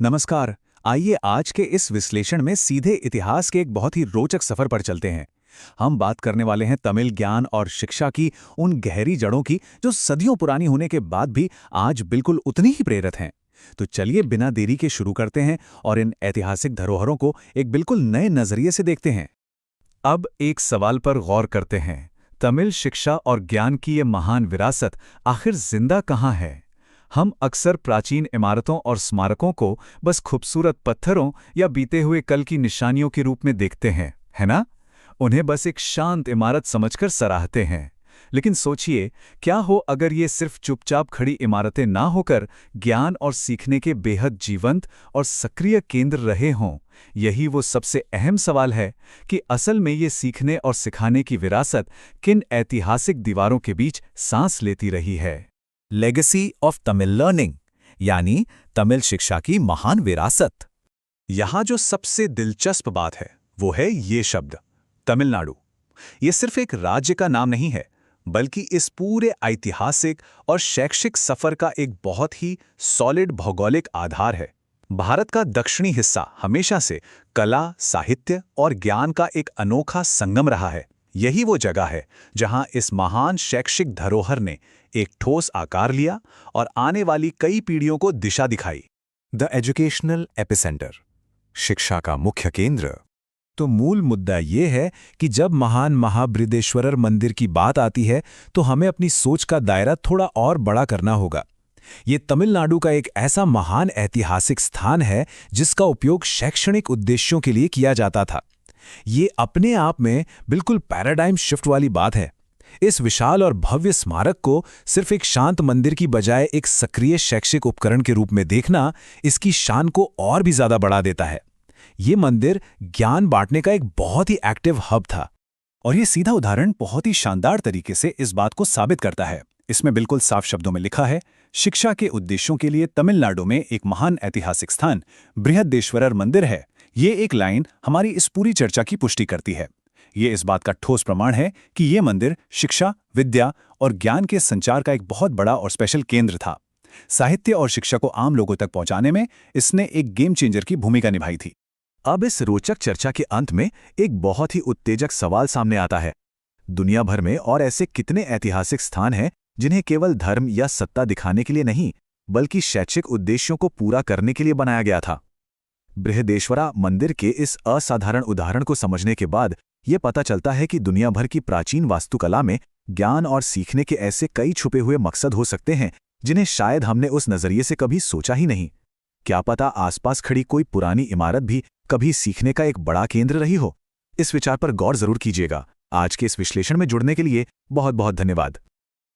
नमस्कार। आइए आज के इस विश्लेषण में सीधे इतिहास के एक बहुत ही रोचक सफर पर चलते हैं। हम बात करने वाले हैं तमिल ज्ञान और शिक्षा की उन गहरी जड़ों की जो सदियों पुरानी होने के बाद भी आज बिल्कुल उतनी ही प्रेरक हैं। तो चलिए बिना देरी के शुरू करते हैं और इन ऐतिहासिक धरोहरों को एक बिल्कुल नए नजरिए से देखते हैं। अब एक सवाल पर गौर करते हैं। तमिल शिक्षा और ज्ञान की ये महान विरासत आखिर जिंदा कहाँ है? हम अक्सर प्राचीन इमारतों और स्मारकों को बस खूबसूरत पत्थरों या बीते हुए कल की निशानियों के रूप में देखते हैं, है ना? उन्हें बस एक शांत इमारत समझकर सराहते हैं। लेकिन सोचिए, क्या हो अगर ये सिर्फ चुपचाप खड़ी इमारतें ना होकर ज्ञान और सीखने के बेहद जीवंत और सक्रिय केंद्र रहे हों? यही वो सबसे अहम सवाल है कि असल में ये सीखने और सिखाने की विरासत किन ऐतिहासिक दीवारों के बीच सांस लेती रही है। लेगेसी ऑफ तमिल लर्निंग यानी तमिल शिक्षा की महान विरासत। यहाँ जो सबसे दिलचस्प बात है वो है ये शब्द तमिलनाडु। ये सिर्फ एक राज्य का नाम नहीं है, बल्कि इस पूरे ऐतिहासिक और शैक्षिक सफर का एक बहुत ही सॉलिड भौगोलिक आधार है। भारत का दक्षिणी हिस्सा हमेशा से कला, साहित्य और ज्ञान का एक अनोखा संगम रहा है। यही वो जगह है जहां इस महान शैक्षिक धरोहर ने एक ठोस आकार लिया और आने वाली कई पीढ़ियों को दिशा दिखाई। द एजुकेशनल एपिसेंटर, शिक्षा का मुख्य केंद्र। तो मूल मुद्दा ये है कि जब महान महाबृहदेश्वरर मंदिर की बात आती है तो हमें अपनी सोच का दायरा थोड़ा और बड़ा करना होगा। ये तमिलनाडु का एक ऐसा महान ऐतिहासिक स्थान है जिसका उपयोग शैक्षणिक उद्देश्यों के लिए किया जाता था। ये अपने आप में बिल्कुल पैराडाइम शिफ्ट वाली बात है। इस विशाल और भव्य स्मारक को सिर्फ एक शांत मंदिर की बजाय एक सक्रिय शैक्षिक उपकरण के रूप में देखना इसकी शान को और भी ज्यादा बढ़ा देता है। ये मंदिर ज्ञान बांटने का एक बहुत ही एक्टिव हब था। और ये सीधा उदाहरण बहुत ही शानदार तरीके से इस बात को साबित करता है। इसमें बिल्कुल साफ शब्दों में लिखा है, शिक्षा के उद्देश्यों के लिए तमिलनाडु में एक महान ऐतिहासिक स्थान बृहदेश्वरर मंदिर है। ये एक लाइन हमारी इस पूरी चर्चा की पुष्टि करती है। ये इस बात का ठोस प्रमाण है कि ये मंदिर शिक्षा, विद्या और ज्ञान के संचार का एक बहुत बड़ा और स्पेशल केंद्र था। साहित्य और शिक्षा को आम लोगों तक पहुंचाने में इसने एक गेम चेंजर की भूमिका निभाई थी। अब इस रोचक चर्चा के अंत में एक बहुत ही उत्तेजक सवाल सामने आता है। दुनिया भर में और ऐसे कितने ऐतिहासिक स्थान हैं जिन्हें केवल धर्म या सत्ता दिखाने के लिए नहीं, बल्कि शैक्षिक उद्देश्यों को पूरा करने के लिए बनाया गया था? बृहदेश्वरा मंदिर के इस असाधारण उदाहरण को समझने के बाद ये पता चलता है कि दुनिया भर की प्राचीन वास्तुकला में ज्ञान और सीखने के ऐसे कई छुपे हुए मकसद हो सकते हैं जिन्हें शायद हमने उस नजरिए से कभी सोचा ही नहीं। क्या पता आसपास खड़ी कोई पुरानी इमारत भी कभी सीखने का एक बड़ा केंद्र रही हो। इस विचार पर गौर जरूर कीजिएगा। आज के इस विश्लेषण में जुड़ने के लिए बहुत बहुत धन्यवाद।